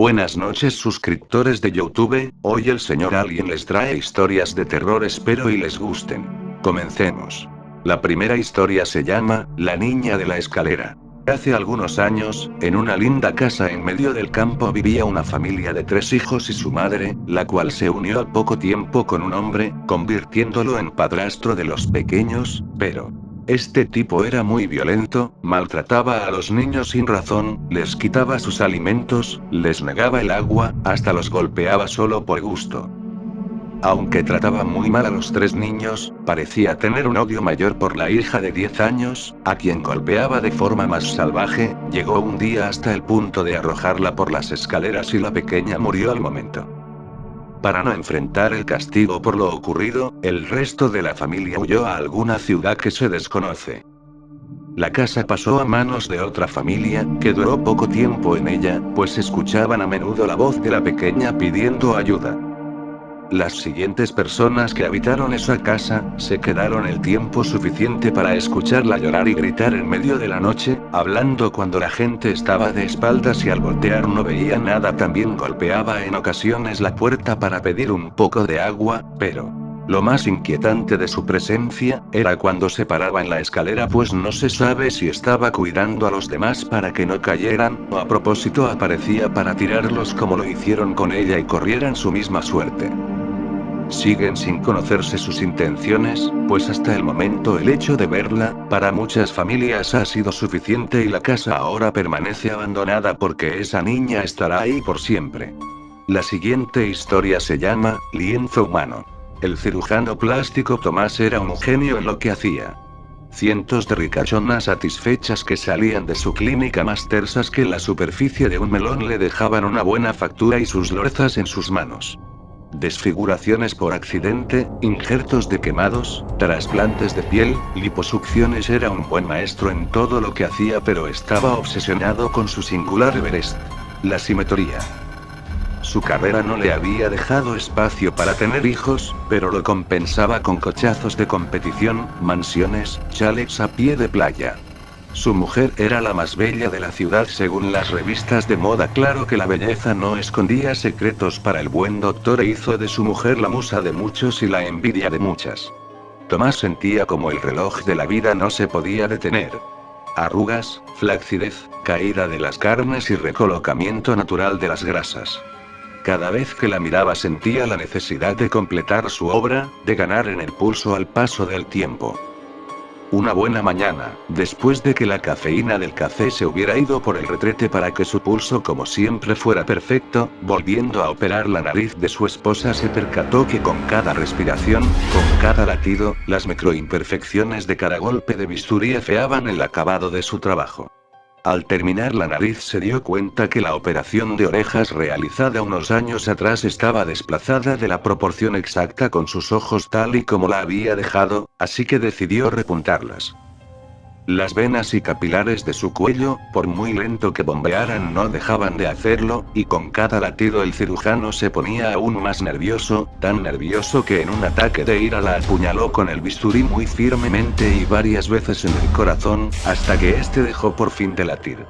Buenas noches suscriptores de YouTube, hoy el señor Alien les trae historias de terror, espero y les gusten. Comencemos. La primera historia se llama, La niña de la escalera. Hace algunos años, en una linda casa en medio del campo vivía una familia de 3 hijos y su madre, la cual se unió al poco tiempo con un hombre, convirtiéndolo en padrastro de los pequeños, pero este tipo era muy violento, maltrataba a los niños sin razón, les quitaba sus alimentos, les negaba el agua, hasta los golpeaba solo por gusto. Aunque trataba muy mal a los 3 niños, parecía tener un odio mayor por la hija de 10 años, a quien golpeaba de forma más salvaje. Llegó un día hasta el punto de arrojarla por las escaleras y la pequeña murió al momento. Para no enfrentar el castigo por lo ocurrido, el resto de la familia huyó a alguna ciudad que se desconoce. La casa pasó a manos de otra familia, que duró poco tiempo en ella, pues escuchaban a menudo la voz de la pequeña pidiendo ayuda. Las siguientes personas que habitaron esa casa, se quedaron el tiempo suficiente para escucharla llorar y gritar en medio de la noche, hablando cuando la gente estaba de espaldas y al voltear no veía nada. También golpeaba en ocasiones la puerta para pedir un poco de agua, pero lo más inquietante de su presencia, era cuando se paraba en la escalera, pues no se sabe si estaba cuidando a los demás para que no cayeran, o a propósito aparecía para tirarlos como lo hicieron con ella y corrieran su misma suerte. Siguen sin conocerse sus intenciones, pues hasta el momento el hecho de verla, para muchas familias ha sido suficiente y la casa ahora permanece abandonada porque esa niña estará ahí por siempre. La siguiente historia se llama, Lienzo humano. El cirujano plástico Tomás era un genio en lo que hacía. Cientos de ricachonas satisfechas que salían de su clínica más tersas que la superficie de un melón le dejaban una buena factura y sus lorzas en sus manos. Desfiguraciones por accidente, injertos de quemados, trasplantes de piel, liposucciones. Era un buen maestro en todo lo que hacía, pero estaba obsesionado con su singular Everest: la simetría. Su carrera no le había dejado espacio para tener hijos, pero lo compensaba con cochazos de competición, mansiones, chalets a pie de playa. Su mujer era la más bella de la ciudad según las revistas de moda. Claro que la belleza no escondía secretos para el buen doctor, e hizo de su mujer la musa de muchos y la envidia de muchas. Tomás sentía como el reloj de la vida no se podía detener. Arrugas, flacidez, caída de las carnes y recolocamiento natural de las grasas. Cada vez que la miraba sentía la necesidad de completar su obra, de ganar en el pulso al paso del tiempo. Una buena mañana, después de que la cafeína del café se hubiera ido por el retrete para que su pulso como siempre fuera perfecto, volviendo a operar la nariz de su esposa, se percató que con cada respiración, con cada latido, las microimperfecciones de cada golpe de bisturí afeaban el acabado de su trabajo. Al terminar la nariz se dio cuenta que la operación de orejas realizada unos años atrás estaba desplazada de la proporción exacta con sus ojos tal y como la había dejado, así que decidió repuntarlas. Las venas y capilares de su cuello, por muy lento que bombearan, no dejaban de hacerlo, y con cada latido el cirujano se ponía aún más nervioso, tan nervioso que en un ataque de ira la apuñaló con el bisturí muy firmemente y varias veces en el corazón, hasta que este dejó por fin de latir.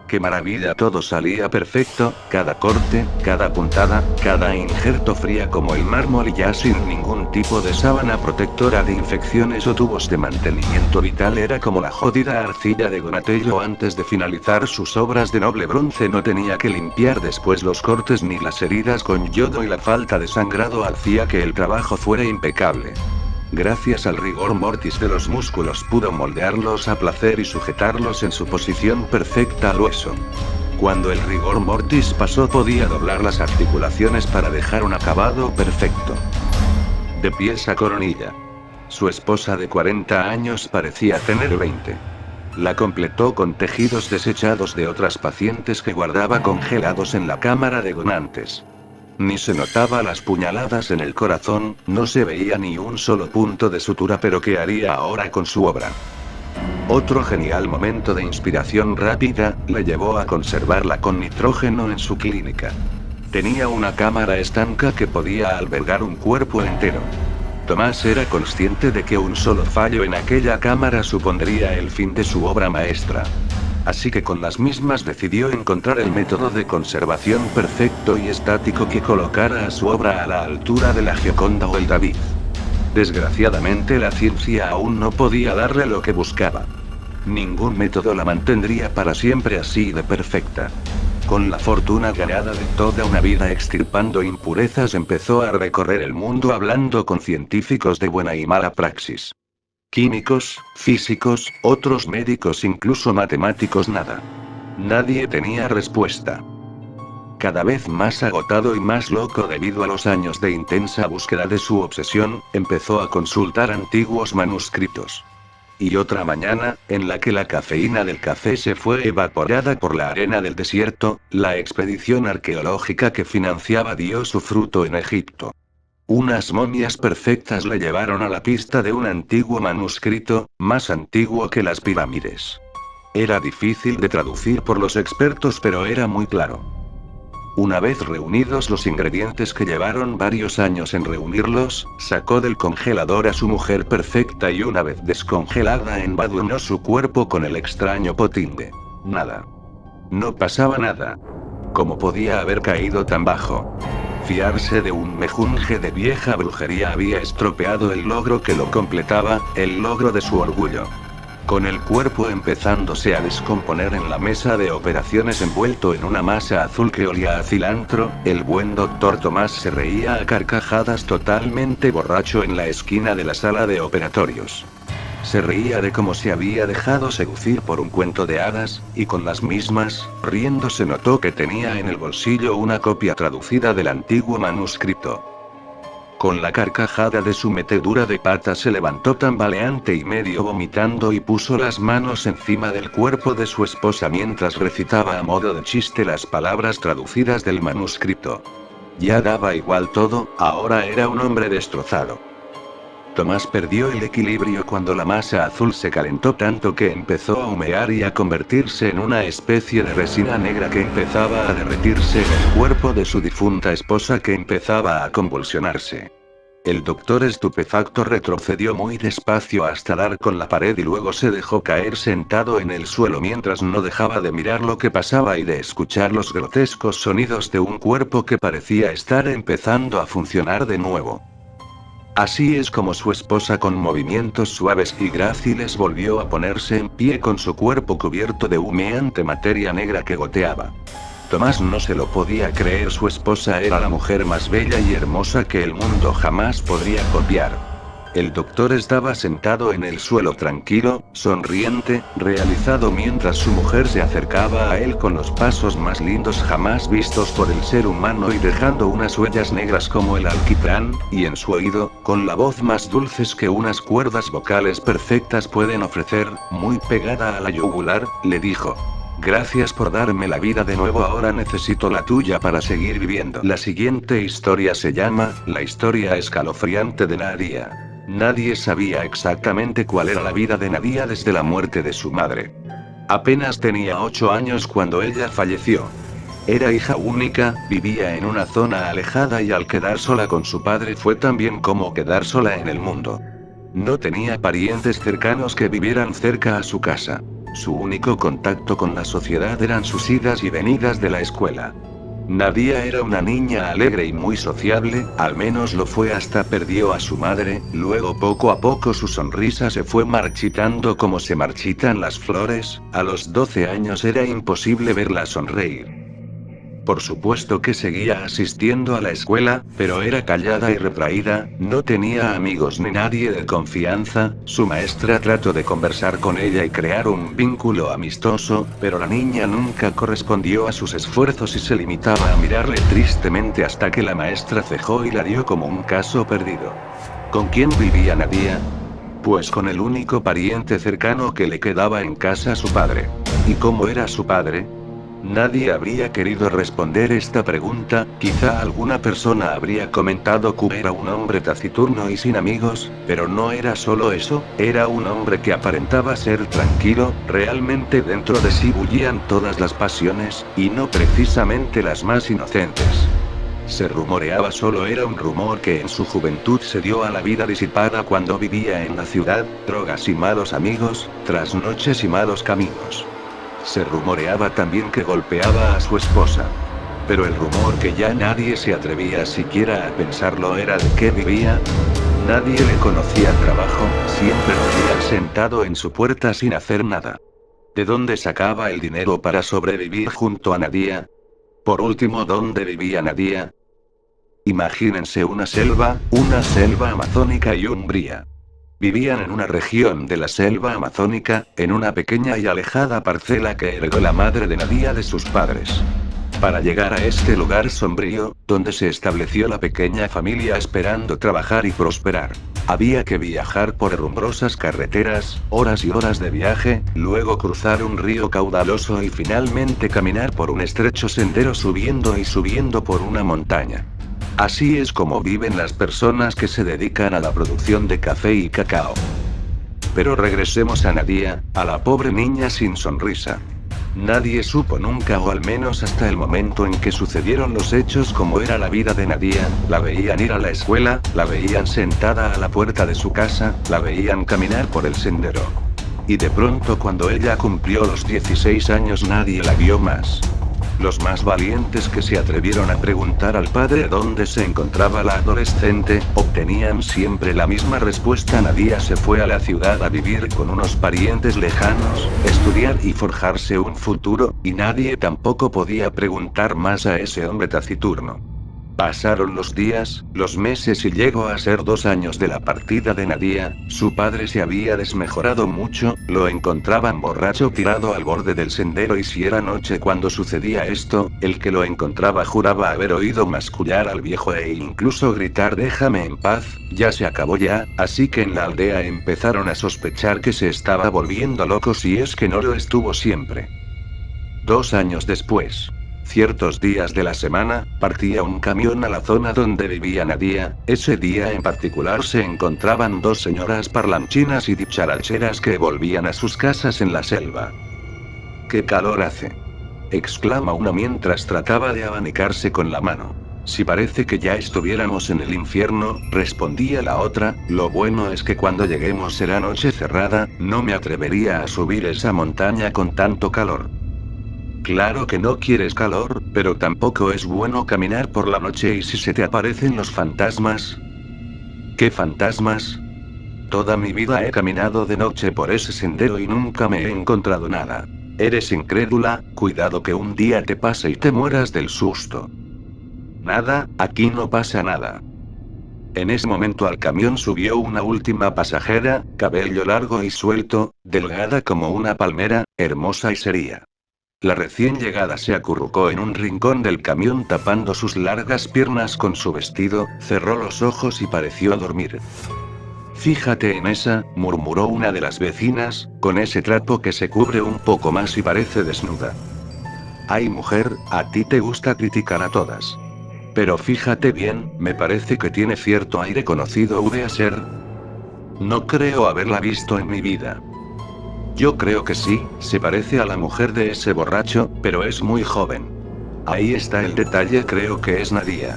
¡Qué maravilla! Todo salía perfecto, cada corte, cada puntada, cada injerto fría como el mármol y ya sin ningún tipo de sábana protectora de infecciones o tubos de mantenimiento vital. Era como la jodida arcilla de Donatello antes de finalizar sus obras de noble bronce. No tenía que limpiar después los cortes ni las heridas con yodo, y la falta de sangrado hacía que el trabajo fuera impecable. Gracias al rigor mortis de los músculos pudo moldearlos a placer y sujetarlos en su posición perfecta al hueso. Cuando el rigor mortis pasó, podía doblar las articulaciones para dejar un acabado perfecto. De pies a coronilla. Su esposa de 40 años parecía tener 20. La completó con tejidos desechados de otras pacientes que guardaba congelados en la cámara de donantes. Ni se notaba las puñaladas en el corazón, no se veía ni un solo punto de sutura. Pero ¿qué haría ahora con su obra? Otro genial momento de inspiración rápida, le llevó a conservarla con nitrógeno en su clínica. Tenía una cámara estanca que podía albergar un cuerpo entero. Tomás era consciente de que un solo fallo en aquella cámara supondría el fin de su obra maestra. Así que con las mismas decidió encontrar el método de conservación perfecto y estático que colocara a su obra a la altura de la Gioconda o el David. Desgraciadamente la ciencia aún no podía darle lo que buscaba. Ningún método la mantendría para siempre así de perfecta. Con la fortuna ganada de toda una vida extirpando impurezas empezó a recorrer el mundo hablando con científicos de buena y mala praxis. Químicos, físicos, otros médicos, incluso matemáticos, nada. Nadie tenía respuesta. Cada vez más agotado y más loco debido a los años de intensa búsqueda de su obsesión, empezó a consultar antiguos manuscritos. Y otra mañana, en la que la cafeína del café se fue evaporada por la arena del desierto, la expedición arqueológica que financiaba dio su fruto en Egipto. Unas momias perfectas le llevaron a la pista de un antiguo manuscrito, más antiguo que las pirámides. Era difícil de traducir por los expertos, pero era muy claro. Una vez reunidos los ingredientes que llevaron varios años en reunirlos, sacó del congelador a su mujer perfecta y una vez descongelada embadurnó su cuerpo con el extraño potín de nada. No pasaba nada. ¿Cómo podía haber caído tan bajo? Fiarse de un mejunje de vieja brujería había estropeado el logro que lo completaba, el logro de su orgullo. Con el cuerpo empezándose a descomponer en la mesa de operaciones envuelto en una masa azul que olía a cilantro, el buen doctor Tomás se reía a carcajadas totalmente borracho en la esquina de la sala de operatorios. Se reía de cómo se había dejado seducir por un cuento de hadas, y con las mismas, riéndose notó que tenía en el bolsillo una copia traducida del antiguo manuscrito. Con la carcajada de su metedura de pata se levantó tambaleante y medio vomitando y puso las manos encima del cuerpo de su esposa mientras recitaba a modo de chiste las palabras traducidas del manuscrito. Ya daba igual todo, ahora era un hombre destrozado. Tomás perdió el equilibrio cuando la masa azul se calentó tanto que empezó a humear y a convertirse en una especie de resina negra que empezaba a derretirse en el cuerpo de su difunta esposa que empezaba a convulsionarse. El doctor estupefacto retrocedió muy despacio hasta dar con la pared y luego se dejó caer sentado en el suelo mientras no dejaba de mirar lo que pasaba y de escuchar los grotescos sonidos de un cuerpo que parecía estar empezando a funcionar de nuevo. Así es como su esposa con movimientos suaves y gráciles volvió a ponerse en pie con su cuerpo cubierto de humeante materia negra que goteaba. Tomás no se lo podía creer, su esposa era la mujer más bella y hermosa que el mundo jamás podría copiar. El doctor estaba sentado en el suelo tranquilo, sonriente, realizado mientras su mujer se acercaba a él con los pasos más lindos jamás vistos por el ser humano y dejando unas huellas negras como el alquitrán, y en su oído, con la voz más dulces que unas cuerdas vocales perfectas pueden ofrecer, muy pegada a la yugular, le dijo: "Gracias por darme la vida de nuevo, ahora necesito la tuya para seguir viviendo". La siguiente historia se llama, La historia escalofriante de Nadia. Nadie sabía exactamente cuál era la vida de Nadia desde la muerte de su madre. Apenas tenía 8 años cuando ella falleció. Era hija única, vivía en una zona alejada y al quedar sola con su padre fue también como quedar sola en el mundo. No tenía parientes cercanos que vivieran cerca a su casa. Su único contacto con la sociedad eran sus idas y venidas de la escuela. Nadia era una niña alegre y muy sociable, al menos lo fue hasta perdió a su madre, luego poco a poco su sonrisa se fue marchitando como se marchitan las flores, a los 12 años era imposible verla sonreír. Por supuesto que seguía asistiendo a la escuela, pero era callada y retraída, no tenía amigos ni nadie de confianza, su maestra trató de conversar con ella y crear un vínculo amistoso, pero la niña nunca correspondió a sus esfuerzos y se limitaba a mirarle tristemente hasta que la maestra cejó y la dio como un caso perdido. ¿Con quién vivía Nadia? Pues con el único pariente cercano que le quedaba en casa, su padre. ¿Y cómo era su padre? Nadie habría querido responder esta pregunta, quizá alguna persona habría comentado que era un hombre taciturno y sin amigos, pero no era solo eso, era un hombre que aparentaba ser tranquilo, realmente dentro de sí bullían todas las pasiones, y no precisamente las más inocentes. Se rumoreaba, solo era un rumor, que en su juventud se dio a la vida disipada cuando vivía en la ciudad, drogas y malos amigos, trasnoches y malos caminos. Se rumoreaba también que golpeaba a su esposa. Pero el rumor que ya nadie se atrevía siquiera a pensarlo era de qué vivía. Nadie le conocía trabajo, siempre lo veían sentado en su puerta sin hacer nada. ¿De dónde sacaba el dinero para sobrevivir junto a Nadia? Por último, ¿dónde vivía Nadia? Imagínense una selva amazónica y umbría. Vivían en una región de la selva amazónica, en una pequeña y alejada parcela que heredó la madre de Nadia de sus padres. Para llegar a este lugar sombrío, donde se estableció la pequeña familia esperando trabajar y prosperar, había que viajar por herrumbrosas carreteras, horas y horas de viaje, luego cruzar un río caudaloso y finalmente caminar por un estrecho sendero subiendo y subiendo por una montaña. Así es como viven las personas que se dedican a la producción de café y cacao. Pero regresemos a Nadia, a la pobre niña sin sonrisa. Nadie supo nunca, o al menos hasta el momento en que sucedieron los hechos, cómo era la vida de Nadia. La veían ir a la escuela, la veían sentada a la puerta de su casa, la veían caminar por el sendero. Y de pronto, cuando ella cumplió los 16 años, nadie la vio más. Los más valientes que se atrevieron a preguntar al padre dónde se encontraba la adolescente, obtenían siempre la misma respuesta: Nadia se fue a la ciudad a vivir con unos parientes lejanos, estudiar y forjarse un futuro, y nadie tampoco podía preguntar más a ese hombre taciturno. Pasaron los días, los meses y llegó a ser 2 años de la partida de Nadia. Su padre se había desmejorado mucho, lo encontraban borracho tirado al borde del sendero, y si era noche cuando sucedía esto, el que lo encontraba juraba haber oído mascullar al viejo e incluso gritar: déjame en paz, ya se acabó ya. Así que en la aldea empezaron a sospechar que se estaba volviendo loco, si es que no lo estuvo siempre. 2 años después, ciertos días de la semana, partía un camión a la zona donde vivía Nadia. Ese día en particular se encontraban 2 señoras parlanchinas y dicharacheras que volvían a sus casas en la selva. ¡Qué calor hace!, exclama una mientras trataba de abanicarse con la mano. Si parece que ya estuviéramos en el infierno, respondía la otra. Lo bueno es que cuando lleguemos será noche cerrada, no me atrevería a subir esa montaña con tanto calor. Claro que no quieres calor, pero tampoco es bueno caminar por la noche. ¿Y si se te aparecen los fantasmas? ¿Qué fantasmas? Toda mi vida he caminado de noche por ese sendero y nunca me he encontrado nada. Eres incrédula, cuidado que un día te pase y te mueras del susto. Nada, aquí no pasa nada. En ese momento al camión subió una última pasajera, cabello largo y suelto, delgada como una palmera, hermosa y seria. La recién llegada se acurrucó en un rincón del camión tapando sus largas piernas con su vestido, cerró los ojos y pareció dormir. Fíjate en esa, murmuró una de las vecinas, con ese trapo que se cubre un poco más y parece desnuda. Ay mujer, a ti te gusta criticar a todas. Pero fíjate bien, me parece que tiene cierto aire conocido. ¿Puede ser? No creo haberla visto en mi vida. Yo creo que sí, se parece a la mujer de ese borracho, pero es muy joven. Ahí está el detalle, creo que es Nadia.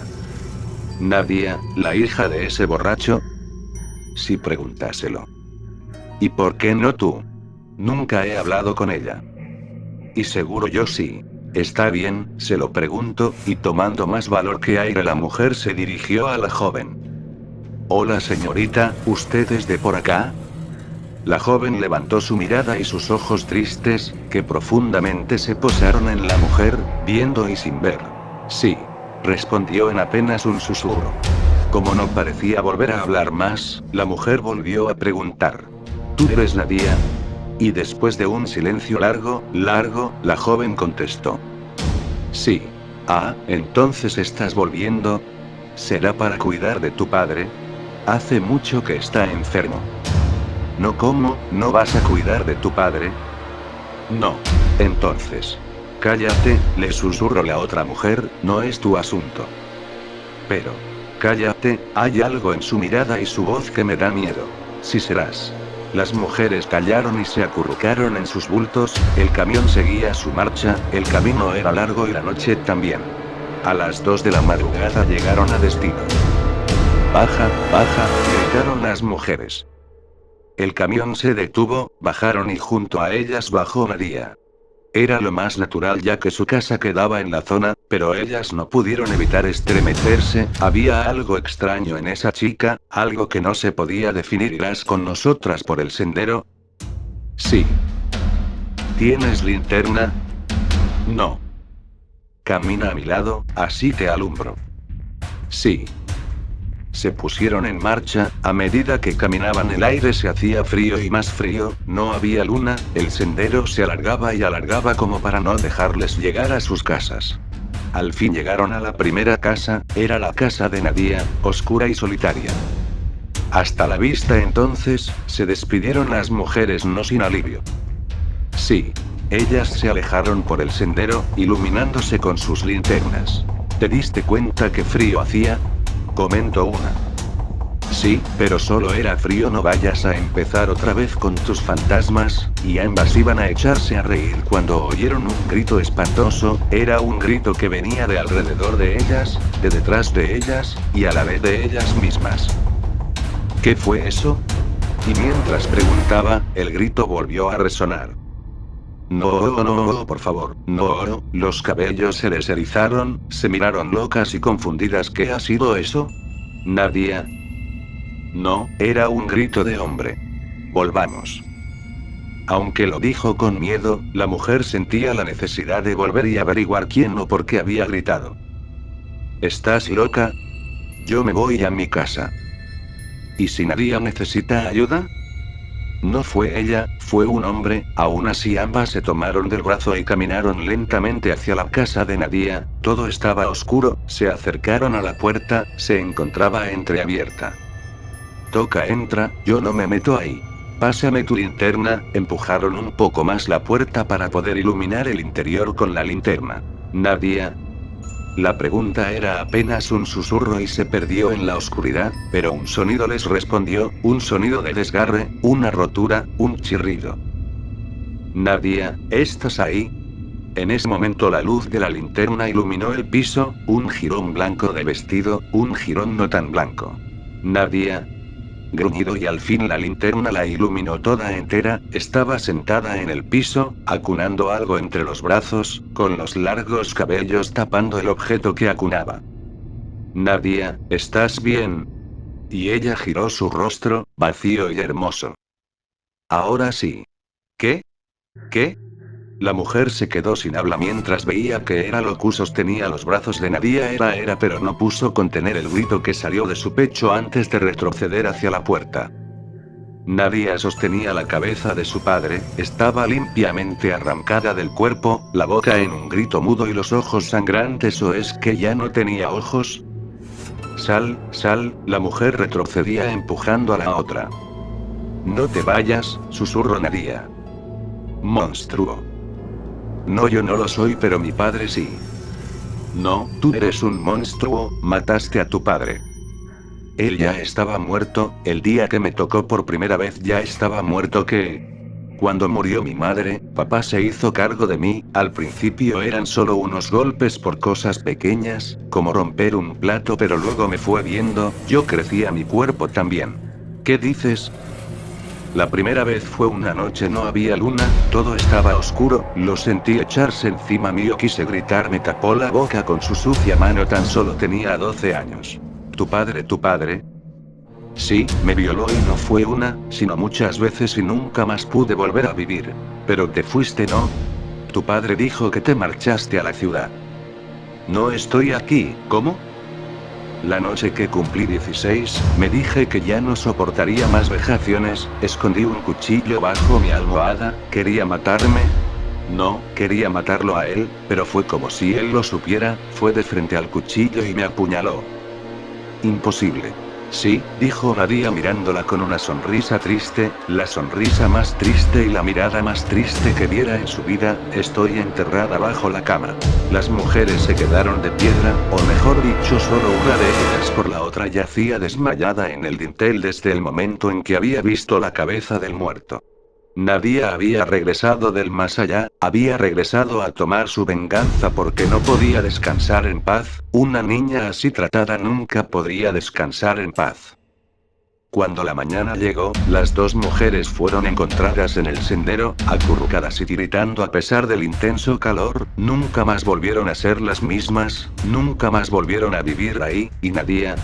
¿Nadia, la hija de ese borracho? Sí, pregúntaselo. ¿Y por qué no tú? Nunca he hablado con ella. Y seguro yo sí. Está bien, se lo pregunto, y tomando más valor que aire la mujer se dirigió a la joven. Hola señorita, ¿usted es de por acá? La joven levantó su mirada y sus ojos tristes, que profundamente se posaron en la mujer, viendo y sin ver. Sí, respondió en apenas un susurro. Como no parecía volver a hablar más, la mujer volvió a preguntar. ¿Tú eres Nadia? Y después de un silencio largo, la joven contestó. Sí. Ah, entonces estás volviendo. ¿Será para cuidar de tu padre? Hace mucho que está enfermo. No, ¿cómo? ¿No vas a cuidar de tu padre? No. Entonces. Cállate, le susurró la otra mujer, no es tu asunto. Pero. Cállate, hay algo en su mirada y su voz que me da miedo. Sí serás. Las mujeres callaron y se acurrucaron en sus bultos. El camión seguía su marcha, el camino era largo y la noche también. A las 2 de la madrugada llegaron a destino. Baja, baja, gritaron las mujeres. El camión se detuvo, bajaron y junto a ellas bajó Nadia. Era lo más natural ya que su casa quedaba en la zona, pero ellas no pudieron evitar estremecerse. Había algo extraño en esa chica, algo que no se podía definir. ¿Irás con nosotras por el sendero? Sí. ¿Tienes linterna? No. Camina a mi lado, así te alumbro. Sí. Se pusieron en marcha. A medida que caminaban el aire se hacía frío y más frío, no había luna, el sendero se alargaba y alargaba como para no dejarles llegar a sus casas. Al fin llegaron a la primera casa, era la casa de Nadia, oscura y solitaria. Hasta la vista. Entonces, se despidieron las mujeres no sin alivio. Sí. Ellas se alejaron por el sendero, iluminándose con sus linternas. ¿Te diste cuenta qué frío hacía? Comentó una. Sí, pero solo era frío. No vayas a empezar otra vez con tus fantasmas. Y ambas iban a echarse a reír cuando oyeron un grito espantoso. Era un grito que venía de alrededor de ellas, de detrás de ellas, y a la vez de ellas mismas. ¿Qué fue eso? Y mientras preguntaba, el grito volvió a resonar. No, no, por favor, no. Los cabellos se les erizaron, se miraron locas y confundidas. ¿Qué ha sido eso? Nadia. No, era un grito de hombre. Volvamos. Aunque lo dijo con miedo, la mujer sentía la necesidad de volver y averiguar quién o por qué había gritado. ¿Estás loca? Yo me voy a mi casa. ¿Y si Nadia necesita ayuda? No fue ella, fue un hombre. Aún así ambas se tomaron del brazo y caminaron lentamente hacia la casa de Nadia. Todo estaba oscuro, se acercaron a la puerta, se encontraba entreabierta. Toca, entra, yo no me meto ahí. Pásame tu linterna. Empujaron un poco más la puerta para poder iluminar el interior con la linterna. Nadia. La pregunta era apenas un susurro y se perdió en la oscuridad, pero un sonido les respondió, un sonido de desgarre, una rotura, un chirrido. Nadia, ¿estás ahí? En ese momento la luz de la linterna iluminó el piso, un jirón blanco de vestido, un jirón no tan blanco. Nadia. Gruñido y al fin la linterna la iluminó toda entera. Estaba sentada en el piso, acunando algo entre los brazos, con los largos cabellos tapando el objeto que acunaba. Nadia, ¿estás bien? Y ella giró su rostro, vacío y hermoso. Ahora sí. ¿Qué? ¿Qué? La mujer se quedó sin habla mientras veía que era lo que sostenía los brazos de Nadia. Era, pero no puso contener el grito que salió de su pecho antes de retroceder hacia la puerta. Nadia sostenía la cabeza de su padre, estaba limpiamente arrancada del cuerpo, la boca en un grito mudo y los ojos sangrantes. ¿O es que ya no tenía ojos? Sal, la mujer retrocedía empujando a la otra. No te vayas, susurró Nadia. Monstruo. No, yo no lo soy, pero mi padre sí. No, tú eres un monstruo, mataste a tu padre. Él ya estaba muerto, el día que me tocó por primera vez ya estaba muerto. ¿Qué? Cuando murió mi madre, papá se hizo cargo de mí. Al principio eran solo unos golpes por cosas pequeñas, como romper un plato, pero luego me fue viendo, yo crecía, mi cuerpo también. ¿Qué dices? La primera vez fue una noche, no había luna, todo estaba oscuro, lo sentí echarse encima mío, quise gritar, me tapó la boca con su sucia mano, tan solo tenía 12 años. ¿Tu padre? Sí, me violó y no fue una, sino muchas veces y nunca más pude volver a vivir. Pero te fuiste, ¿no? Tu padre dijo que te marchaste a la ciudad. No estoy aquí, ¿cómo? La noche que cumplí 16, me dije que ya no soportaría más vejaciones, escondí un cuchillo bajo mi almohada, quería matarme. No, quería matarlo a él, pero fue como si él lo supiera, fue de frente al cuchillo y me apuñaló. Imposible. Sí, dijo Nadia mirándola con una sonrisa triste, la sonrisa más triste y la mirada más triste que viera en su vida. Estoy enterrada bajo la cama. Las mujeres se quedaron de piedra, o mejor dicho solo una de ellas, por la otra yacía desmayada en el dintel desde el momento en que había visto la cabeza del muerto. Nadia había regresado del más allá, había regresado a tomar su venganza porque no podía descansar en paz. Una niña así tratada nunca podría descansar en paz. Cuando la mañana llegó, las dos mujeres fueron encontradas en el sendero, acurrucadas y tiritando a pesar del intenso calor. Nunca más volvieron a ser las mismas, nunca más volvieron a vivir ahí, y Nadia.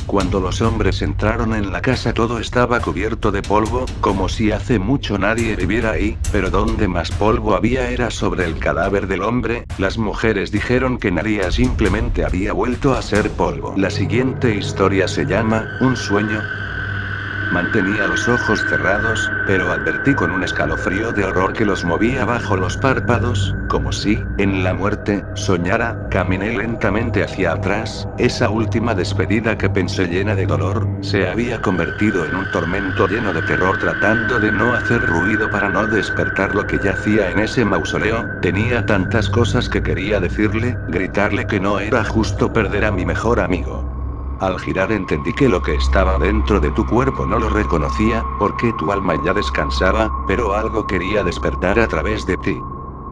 Cuando los hombres entraron en la casa todo estaba cubierto de polvo, como si hace mucho nadie viviera ahí, pero donde más polvo había era sobre el cadáver del hombre. Las mujeres dijeron que Nadia simplemente había vuelto a ser polvo. La siguiente historia se llama, Un sueño. Mantenía los ojos cerrados, pero advertí con un escalofrío de horror que los movía bajo los párpados, como si, en la muerte, soñara. Caminé lentamente hacia atrás. Esa última despedida que pensé llena de dolor, se había convertido en un tormento lleno de terror tratando de no hacer ruido para no despertar lo que yacía en ese mausoleo. Tenía tantas cosas que quería decirle, gritarle que no era justo perder a mi mejor amigo. Al girar entendí que lo que estaba dentro de tu cuerpo no lo reconocía, porque tu alma ya descansaba, pero algo quería despertar a través de ti.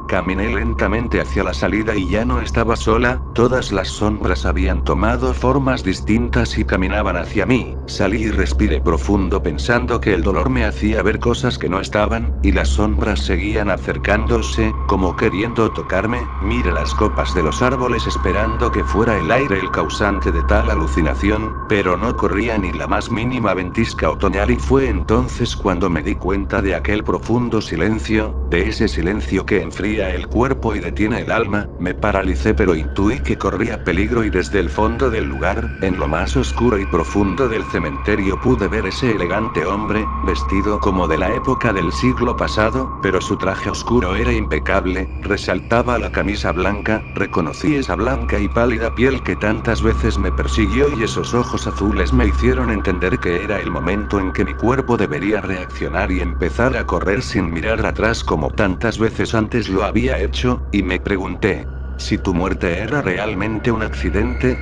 Caminé lentamente hacia la salida y ya no estaba sola, todas las sombras habían tomado formas distintas y caminaban hacia mí. Salí y respiré profundo pensando que el dolor me hacía ver cosas que no estaban, y las sombras seguían acercándose, como queriendo tocarme. Miré las copas de los árboles esperando que fuera el aire el causante de tal alucinación, pero no corría ni la más mínima ventisca otoñal y fue entonces cuando me di cuenta de aquel profundo silencio, de ese silencio que enfría el cuerpo y detiene el alma. Me paralicé pero intuí que corría peligro y desde el fondo del lugar, en lo más oscuro y profundo del cementerio pude ver ese elegante hombre, vestido como de la época del siglo pasado, pero su traje oscuro era impecable, resaltaba la camisa blanca. Reconocí esa blanca y pálida piel que tantas veces me persiguió y esos ojos azules me hicieron entender que era el momento en que mi cuerpo debería reaccionar y empezar a correr sin mirar atrás como tantas veces antes lo había hecho, y me pregunté, si tu muerte era realmente un accidente.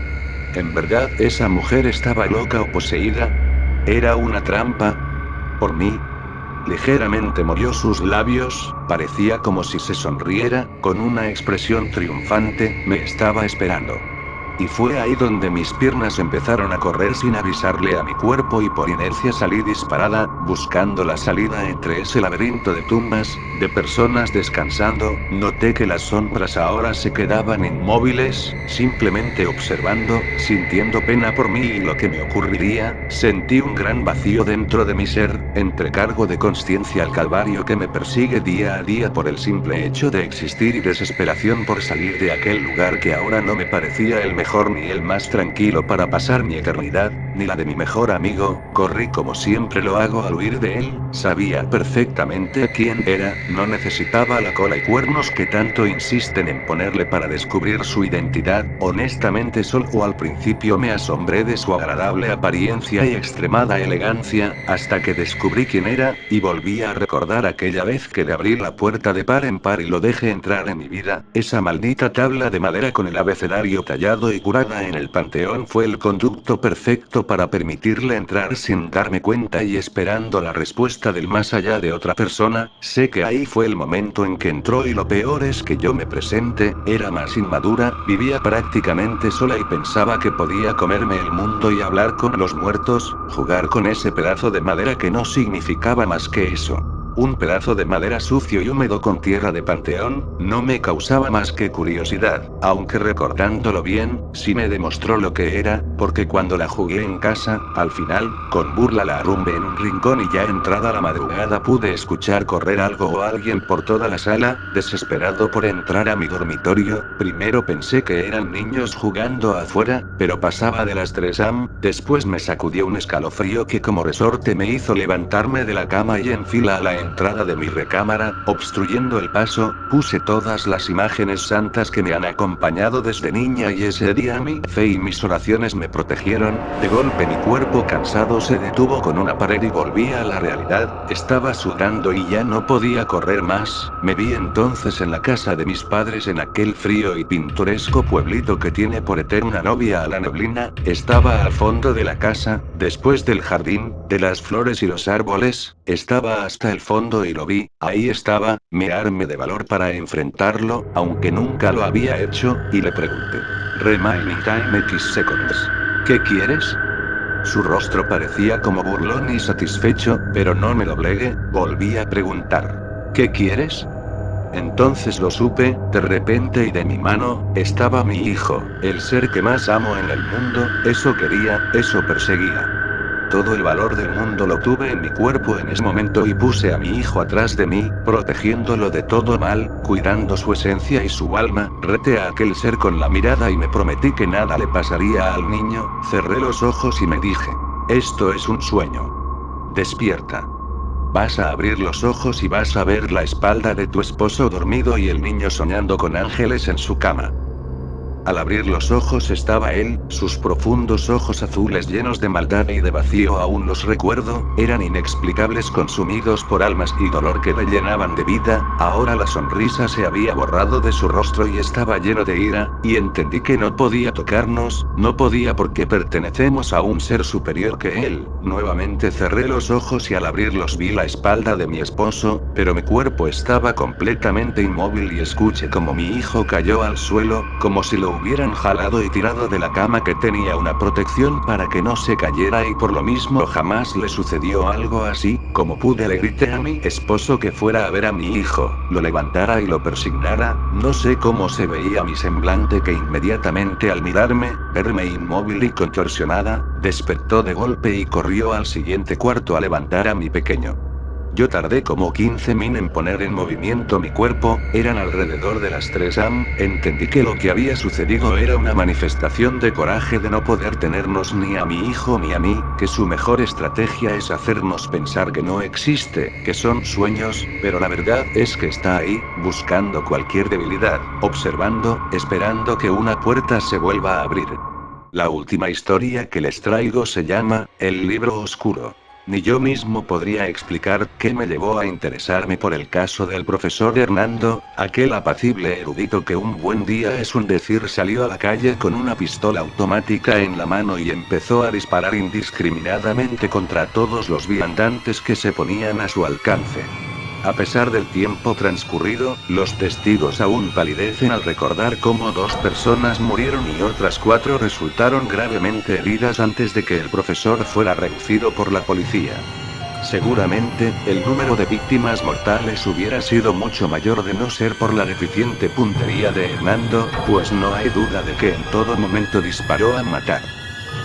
¿En verdad esa mujer estaba loca o poseída? ¿Era una trampa? ¿Por mí? Ligeramente movió sus labios, parecía como si se sonriera, con una expresión triunfante. Me estaba esperando. Y fue ahí donde mis piernas empezaron a correr sin avisarle a mi cuerpo y por inercia salí disparada, buscando la salida entre ese laberinto de tumbas, de personas descansando. Noté que las sombras ahora se quedaban inmóviles, simplemente observando, sintiendo pena por mí y lo que me ocurriría. Sentí un gran vacío dentro de mi ser, entrecargo de conciencia al calvario que me persigue día a día por el simple hecho de existir y desesperación por salir de aquel lugar que ahora no me parecía el mejor ni el más tranquilo para pasar mi eternidad, ni la de mi mejor amigo. Corrí como siempre lo hago al huir de él. Sabía perfectamente quién era, no necesitaba la cola y cuernos que tanto insisten en ponerle para descubrir su identidad. Honestamente solo al principio me asombré de su agradable apariencia y extremada elegancia, hasta que descubrí quién era, y volví a recordar aquella vez que le abrí la puerta de par en par y lo dejé entrar en mi vida. Esa maldita tabla de madera con el abecedario tallado y curada en el panteón fue el conducto perfecto para permitirle entrar sin darme cuenta y esperando la respuesta del más allá de otra persona. Sé que ahí fue el momento en que entró y lo peor es que yo me presente, era más inmadura, vivía prácticamente sola y pensaba que podía comerme el mundo y hablar con los muertos, jugar con ese pedazo de madera que no significaba más que eso. Un pedazo de madera sucio y húmedo con tierra de panteón, no me causaba más que curiosidad, aunque recordándolo bien, sí me demostró lo que era, porque cuando la jugué en casa, al final, con burla la arrumbé en un rincón y ya entrada la madrugada pude escuchar correr algo o alguien por toda la sala. Desesperado por entrar a mi dormitorio, primero pensé que eran niños jugando afuera, pero pasaba de las 3 am, después me sacudió un escalofrío que como resorte me hizo levantarme de la cama y en fila a la entrada de mi recámara, obstruyendo el paso, puse todas las imágenes santas que me han acompañado desde niña y ese día mi fe y mis oraciones me protegieron. De golpe mi cuerpo cansado se detuvo con una pared y volví a la realidad. Estaba sudando y ya no podía correr más. Me vi entonces en la casa de mis padres en aquel frío y pintoresco pueblito que tiene por eterna novia a la neblina. Estaba al fondo de la casa, después del jardín, de las flores y los árboles, estaba hasta el fondo y lo vi. Ahí estaba. Me armé de valor para enfrentarlo, aunque nunca lo había hecho, y le pregunté. Remaining time X seconds. ¿Qué quieres? Su rostro parecía como burlón y satisfecho, pero no me doblegué, volví a preguntar. ¿Qué quieres? Entonces lo supe, de repente, y de mi mano, estaba mi hijo, el ser que más amo en el mundo. Eso quería, eso perseguía. Todo el valor del mundo lo tuve en mi cuerpo en ese momento y puse a mi hijo atrás de mí, protegiéndolo de todo mal, cuidando su esencia y su alma. Reté a aquel ser con la mirada y me prometí que nada le pasaría al niño. Cerré los ojos y me dije: esto es un sueño. Despierta. Vas a abrir los ojos y vas a ver la espalda de tu esposo dormido y el niño soñando con ángeles en su cama. Al abrir los ojos estaba él, sus profundos ojos azules llenos de maldad y de vacío. Aún los recuerdo, eran inexplicables, consumidos por almas y dolor que le llenaban de vida. Ahora la sonrisa se había borrado de su rostro y estaba lleno de ira, y entendí que no podía tocarnos, no podía porque pertenecemos a un ser superior que él. Nuevamente cerré los ojos y al abrirlos vi la espalda de mi esposo, pero mi cuerpo estaba completamente inmóvil y escuché como mi hijo cayó al suelo, como si lo hubieran jalado y tirado de la cama que tenía una protección para que no se cayera, y por lo mismo jamás le sucedió algo así. Como pude, le grité a mi esposo que fuera a ver a mi hijo, lo levantara y lo persignara. No sé cómo se veía mi semblante, que inmediatamente al mirarme, verme inmóvil y contorsionada, despertó de golpe y corrió al siguiente cuarto a levantar a mi pequeño. Yo tardé como 15 min en poner en movimiento mi cuerpo. Eran alrededor de las 3 am, entendí que lo que había sucedido era una manifestación de coraje de no poder tenernos ni a mi hijo ni a mí, que su mejor estrategia es hacernos pensar que no existe, que son sueños, pero la verdad es que está ahí, buscando cualquier debilidad, observando, esperando que una puerta se vuelva a abrir. La última historia que les traigo se llama El Libro Oscuro. Ni yo mismo podría explicar qué me llevó a interesarme por el caso del profesor Hernando, aquel apacible erudito que un buen día, es un decir, salió a la calle con una pistola automática en la mano y empezó a disparar indiscriminadamente contra todos los viandantes que se ponían a su alcance. A pesar del tiempo transcurrido, los testigos aún palidecen al recordar cómo 2 personas murieron y otras 4 resultaron gravemente heridas antes de que el profesor fuera reducido por la policía. Seguramente, el número de víctimas mortales hubiera sido mucho mayor de no ser por la deficiente puntería de Hernando, pues no hay duda de que en todo momento disparó a matar.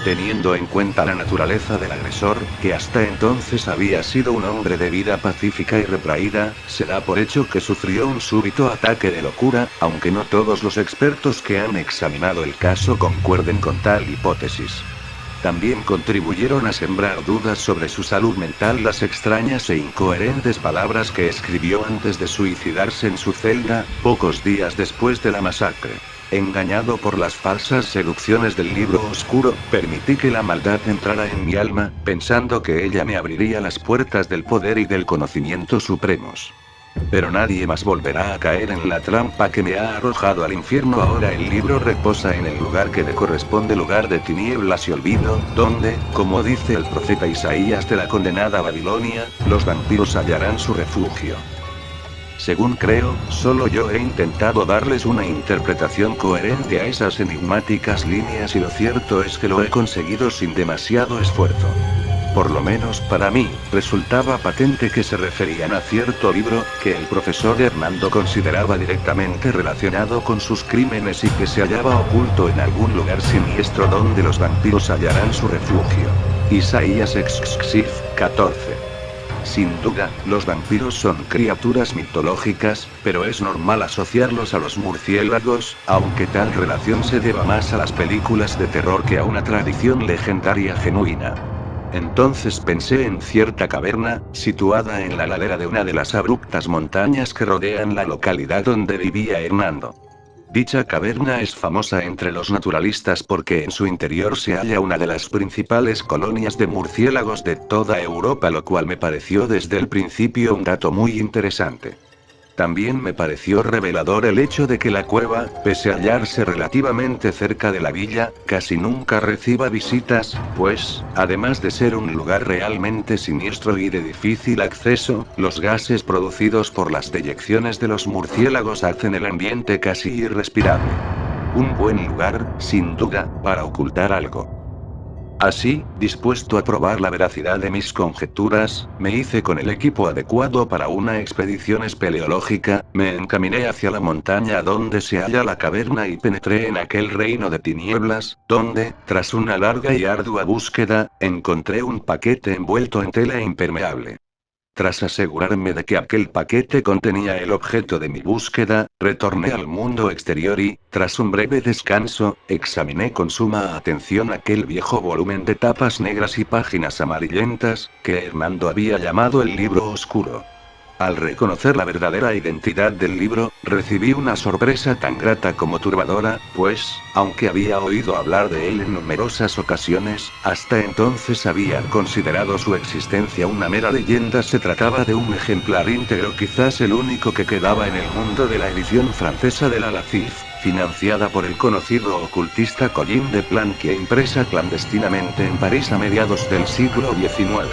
Teniendo en cuenta la naturaleza del agresor, que hasta entonces había sido un hombre de vida pacífica y retraída, se da por hecho que sufrió un súbito ataque de locura, aunque no todos los expertos que han examinado el caso concuerden con tal hipótesis. También contribuyeron a sembrar dudas sobre su salud mental las extrañas e incoherentes palabras que escribió antes de suicidarse en su celda, pocos días después de la masacre. Engañado por las falsas seducciones del libro oscuro, permití que la maldad entrara en mi alma, pensando que ella me abriría las puertas del poder y del conocimiento supremos. Pero nadie más volverá a caer en la trampa que me ha arrojado al infierno. Ahora el libro reposa en el lugar que le corresponde, lugar de tinieblas y olvido, donde, como dice el profeta Isaías, de la condenada Babilonia, los vampiros hallarán su refugio. Según creo, solo yo he intentado darles una interpretación coherente a esas enigmáticas líneas, y lo cierto es que lo he conseguido sin demasiado esfuerzo. Por lo menos para mí, resultaba patente que se referían a cierto libro, que el profesor Hernando consideraba directamente relacionado con sus crímenes y que se hallaba oculto en algún lugar siniestro donde los vampiros hallarán su refugio. Isaías 14. Sin duda, los vampiros son criaturas mitológicas, pero es normal asociarlos a los murciélagos, aunque tal relación se deba más a las películas de terror que a una tradición legendaria genuina. Entonces pensé en cierta caverna, situada en la ladera de una de las abruptas montañas que rodean la localidad donde vivía Hernando. Dicha caverna es famosa entre los naturalistas porque en su interior se halla una de las principales colonias de murciélagos de toda Europa, lo cual me pareció desde el principio un dato muy interesante. También me pareció revelador el hecho de que la cueva, pese a hallarse relativamente cerca de la villa, casi nunca reciba visitas, pues, además de ser un lugar realmente siniestro y de difícil acceso, los gases producidos por las deyecciones de los murciélagos hacen el ambiente casi irrespirable. Un buen lugar, sin duda, para ocultar algo. Así, dispuesto a probar la veracidad de mis conjeturas, me hice con el equipo adecuado para una expedición espeleológica, me encaminé hacia la montaña donde se halla la caverna y penetré en aquel reino de tinieblas, donde, tras una larga y ardua búsqueda, encontré un paquete envuelto en tela impermeable. Tras asegurarme de que aquel paquete contenía el objeto de mi búsqueda, retorné al mundo exterior y, tras un breve descanso, examiné con suma atención aquel viejo volumen de tapas negras y páginas amarillentas, que Hernando había llamado el libro oscuro. Al reconocer la verdadera identidad del libro, recibí una sorpresa tan grata como turbadora, pues, aunque había oído hablar de él en numerosas ocasiones, hasta entonces había considerado su existencia una mera leyenda. Se trataba de un ejemplar íntegro, quizás el único que quedaba en el mundo, de la edición francesa de la Lacif, financiada por el conocido ocultista Collin de Planque, impresa clandestinamente en París a mediados del siglo XIX.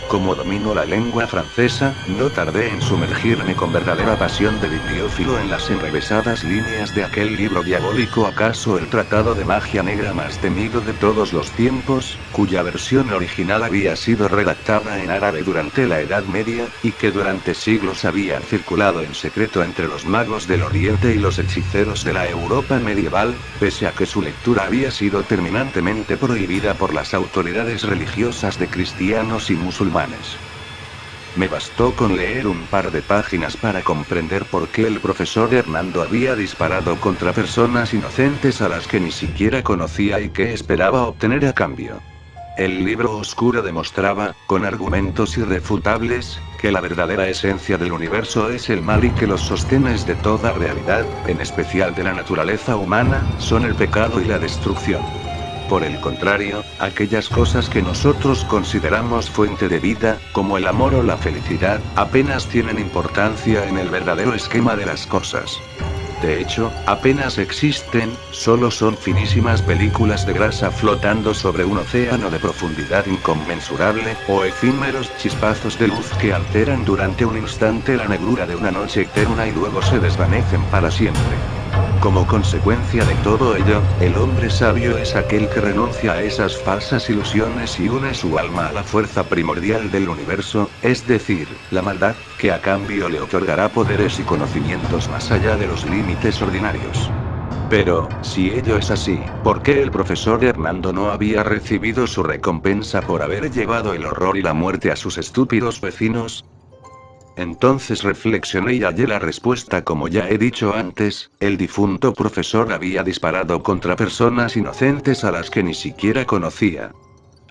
Como domino la lengua francesa, no tardé en sumergirme con verdadera pasión de bibliófilo en las enrevesadas líneas de aquel libro diabólico, acaso el tratado de magia negra más temido de todos los tiempos, cuya versión original había sido redactada en árabe durante la Edad Media, y que durante siglos había circulado en secreto entre los magos del Oriente y los hechiceros de la Europa medieval, pese a que su lectura había sido terminantemente prohibida por las autoridades religiosas de cristianos y musulmanes. Me bastó con leer un par de páginas para comprender por qué el profesor Hernando había disparado contra personas inocentes a las que ni siquiera conocía y qué esperaba obtener a cambio. El libro oscuro demostraba, con argumentos irrefutables, que la verdadera esencia del universo es el mal y que los sostenes de toda realidad, en especial de la naturaleza humana, son el pecado y la destrucción. Por el contrario, aquellas cosas que nosotros consideramos fuente de vida, como el amor o la felicidad, apenas tienen importancia en el verdadero esquema de las cosas. De hecho, apenas existen, solo son finísimas películas de grasa flotando sobre un océano de profundidad inconmensurable, o efímeros chispazos de luz que alteran durante un instante la negrura de una noche eterna y luego se desvanecen para siempre. Como consecuencia de todo ello, el hombre sabio es aquel que renuncia a esas falsas ilusiones y une su alma a la fuerza primordial del universo, es decir, la maldad, que a cambio le otorgará poderes y conocimientos más allá de los límites ordinarios. Pero, si ello es así, ¿por qué el profesor Hernando no había recibido su recompensa por haber llevado el horror y la muerte a sus estúpidos vecinos? Entonces reflexioné y hallé la respuesta. Como ya he dicho antes, el difunto profesor había disparado contra personas inocentes a las que ni siquiera conocía.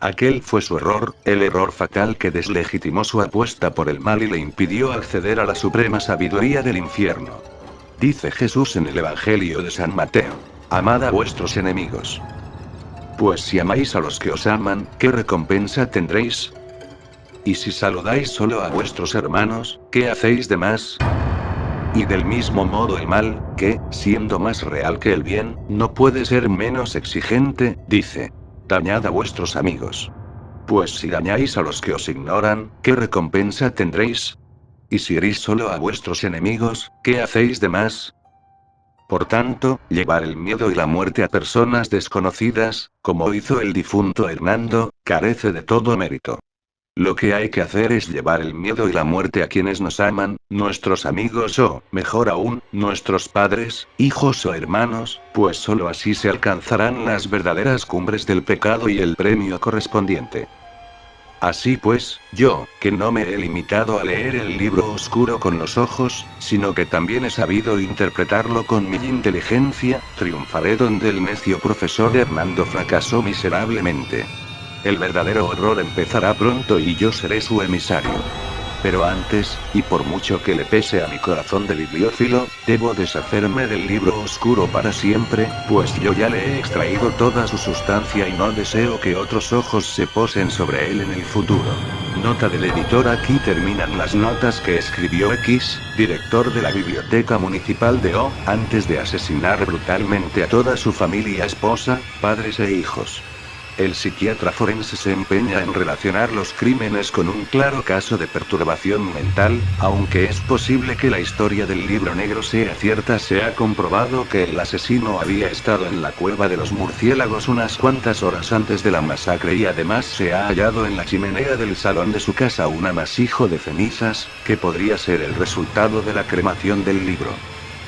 Aquel fue su error, el error fatal que deslegitimó su apuesta por el mal y le impidió acceder a la suprema sabiduría del infierno. Dice Jesús en el Evangelio de San Mateo: amad a vuestros enemigos. Pues si amáis a los que os aman, ¿qué recompensa tendréis? Y si saludáis solo a vuestros hermanos, ¿qué hacéis de más? Y del mismo modo el mal, que, siendo más real que el bien, no puede ser menos exigente, dice: dañad a vuestros amigos. Pues si dañáis a los que os ignoran, ¿qué recompensa tendréis? Y si herís solo a vuestros enemigos, ¿qué hacéis de más? Por tanto, llevar el miedo y la muerte a personas desconocidas, como hizo el difunto Hernando, carece de todo mérito. Lo que hay que hacer es llevar el miedo y la muerte a quienes nos aman, nuestros amigos o, mejor aún, nuestros padres, hijos o hermanos, pues solo así se alcanzarán las verdaderas cumbres del pecado y el premio correspondiente. Así pues, yo, que no me he limitado a leer el libro oscuro con los ojos, sino que también he sabido interpretarlo con mi inteligencia, triunfaré donde el necio profesor Hernando fracasó miserablemente. El verdadero horror empezará pronto y yo seré su emisario. Pero antes, y por mucho que le pese a mi corazón de bibliófilo, debo deshacerme del libro oscuro para siempre, pues yo ya le he extraído toda su sustancia y no deseo que otros ojos se posen sobre él en el futuro. Nota del editor: aquí terminan las notas que escribió X, director de la Biblioteca Municipal de O, antes de asesinar brutalmente a toda su familia, esposa, padres e hijos. El psiquiatra forense se empeña en relacionar los crímenes con un claro caso de perturbación mental, aunque es posible que la historia del libro negro sea cierta. Se ha comprobado que el asesino había estado en la cueva de los murciélagos unas cuantas horas antes de la masacre y además se ha hallado en la chimenea del salón de su casa un amasijo de cenizas, que podría ser el resultado de la cremación del libro.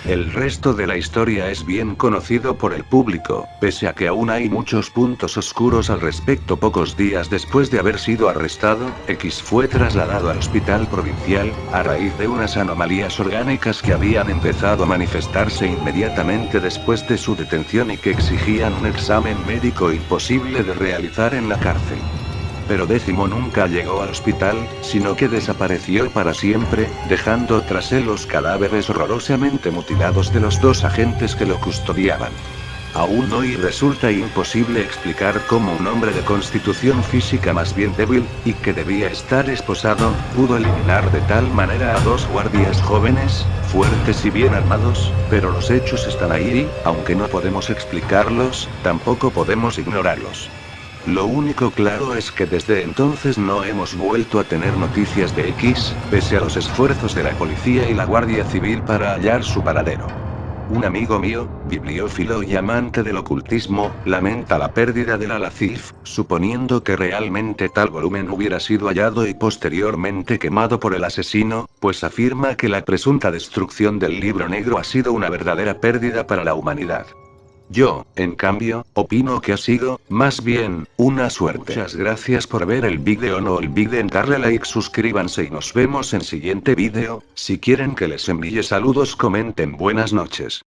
El resto de la historia es bien conocido por el público, pese a que aún hay muchos puntos oscuros al respecto. Pocos días después de haber sido arrestado, X fue trasladado al hospital provincial, a raíz de unas anomalías orgánicas que habían empezado a manifestarse inmediatamente después de su detención y que exigían un examen médico imposible de realizar en la cárcel. Pero Décimo nunca llegó al hospital, sino que desapareció para siempre, dejando tras él los cadáveres horrorosamente mutilados de los dos agentes que lo custodiaban. Aún hoy resulta imposible explicar cómo un hombre de constitución física más bien débil, y que debía estar esposado, pudo eliminar de tal manera a dos guardias jóvenes, fuertes y bien armados, pero los hechos están ahí y, aunque no podemos explicarlos, tampoco podemos ignorarlos. Lo único claro es que desde entonces no hemos vuelto a tener noticias de X, pese a los esfuerzos de la policía y la Guardia Civil para hallar su paradero. Un amigo mío, bibliófilo y amante del ocultismo, lamenta la pérdida del Alacif, suponiendo que realmente tal volumen hubiera sido hallado y posteriormente quemado por el asesino, pues afirma que la presunta destrucción del libro negro ha sido una verdadera pérdida para la humanidad. Yo, en cambio, opino que ha sido, más bien, una suerte. Muchas gracias por ver el vídeo. No olviden darle like, suscríbanse y nos vemos en siguiente vídeo. Si quieren que les envíe saludos, comenten buenas noches.